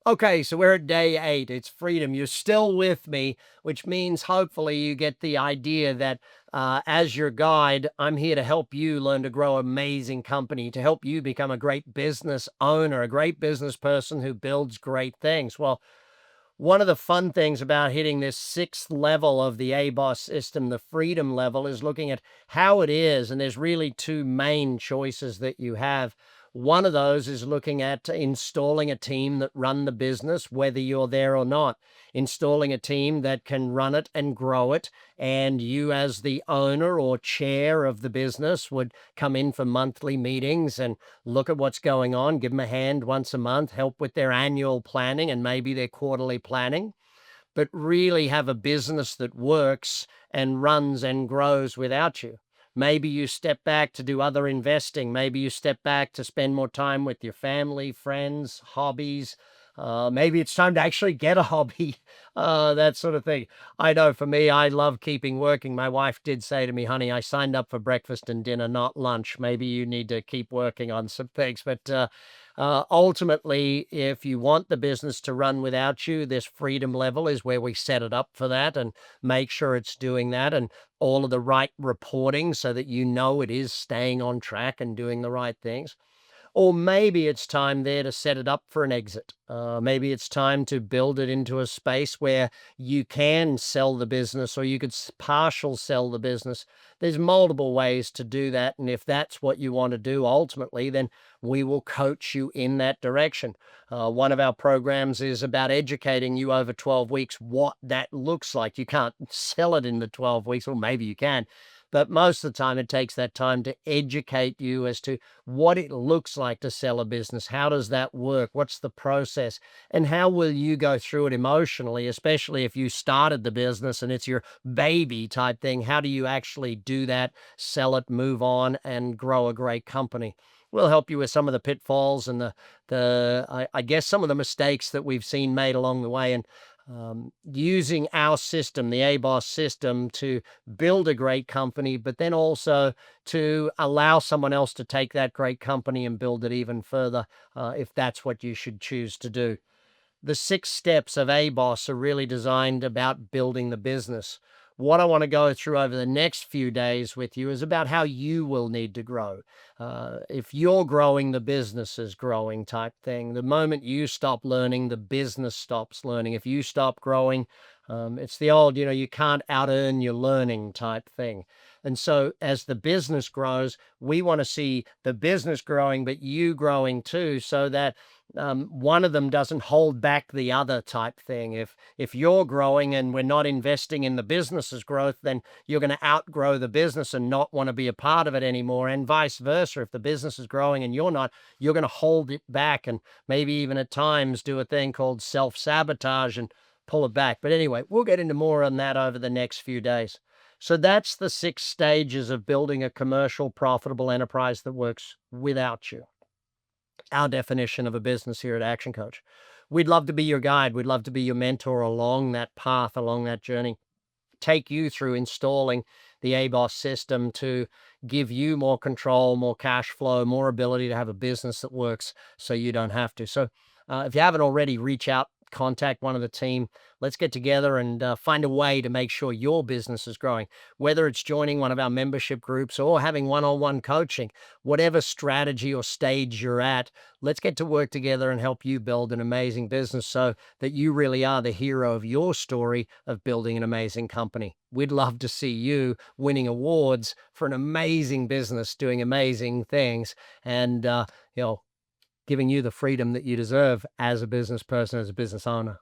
Okay, so we're at day 8. It's freedom. You're still with me, which means hopefully you get the idea that as your guide, I'm here to help you learn to grow an amazing company, to help you become a great business owner, a great business person who builds great things. Well, one of the fun things about hitting this 6th level of the ABOS system, the freedom level, is looking at how it is. And there's really two main choices that you have. One of those is looking at installing a team that run the business, whether you're there or not, installing a team that can run it and grow it. And you, as the owner or chair of the business, would come in for monthly meetings and look at what's going on, give them a hand once a month, help with their annual planning and maybe their quarterly planning, but really have a business that works and runs and grows without you. Maybe you step back to do other investing. Maybe you step back to spend more time with your family, friends, hobbies. Maybe it's time to actually get a hobby, that sort of thing. I know for me, I love keeping working. My wife did say to me, honey, I signed up for breakfast and dinner, not lunch. Maybe you need to keep working on some things. But ultimately, if you want the business to run without you, this freedom level is where we set it up for that and make sure it's doing that and all of the right reporting so that you know it is staying on track and doing the right things. Or maybe it's time there to set it up for an exit. Maybe it's time to build it into a space where you can sell the business or you could partial sell the business. There's multiple ways to do that. And if that's what you want to do ultimately, then we will coach you in that direction. One of our programs is about educating you over 12 weeks what that looks like. You can't sell it in the 12 weeks, or maybe you can. But most of the time, it takes that time to educate you as to what it looks like to sell a business. How does that work? What's the process? And how will you go through it emotionally, especially if you started the business and it's your baby type thing? How do you actually do that, sell it, move on, and grow a great company? We'll help you with some of the pitfalls and I guess some of the mistakes that we've seen made along the way. And using our system, the ABOS system, to build a great company, but then also to allow someone else to take that great company and build it even further, if that's what you should choose to do. The 6 steps of ABOS are really designed about building the business. What I want to go through over the next few days with you is about how you will need to grow. If you're growing, the business is growing type thing. The moment you stop learning, the business stops learning. If you stop growing, it's the old, you can't out earn your learning type thing. And so as the business grows, we want to see the business growing, but you growing too, so that one of them doesn't hold back the other type thing. If you're growing and we're not investing in the business's growth, then you're going to outgrow the business and not want to be a part of it anymore. And vice versa. If the business is growing and you're not, you're going to hold it back and maybe even at times do a thing called self-sabotage and pull it back. But anyway, we'll get into more on that over the next few days. So that's the 6 stages of building a commercial, profitable enterprise that works without you. Our definition of a business here at Action Coach. We'd love to be your guide. We'd love to be your mentor along that path, along that journey, take you through installing the ABOS system to give you more control, more cash flow, more ability to have a business that works so you don't have to. So if you haven't already, reach out, contact one of the team. Let's get together and find a way to make sure your business is growing, whether it's joining one of our membership groups or having one-on-one coaching, whatever strategy or stage you're at. Let's get to work together and help you build an amazing business so that you really are the hero of your story of building an amazing company. We'd love to see you winning awards for an amazing business, doing amazing things, and giving you the freedom that you deserve as a business person, as a business owner.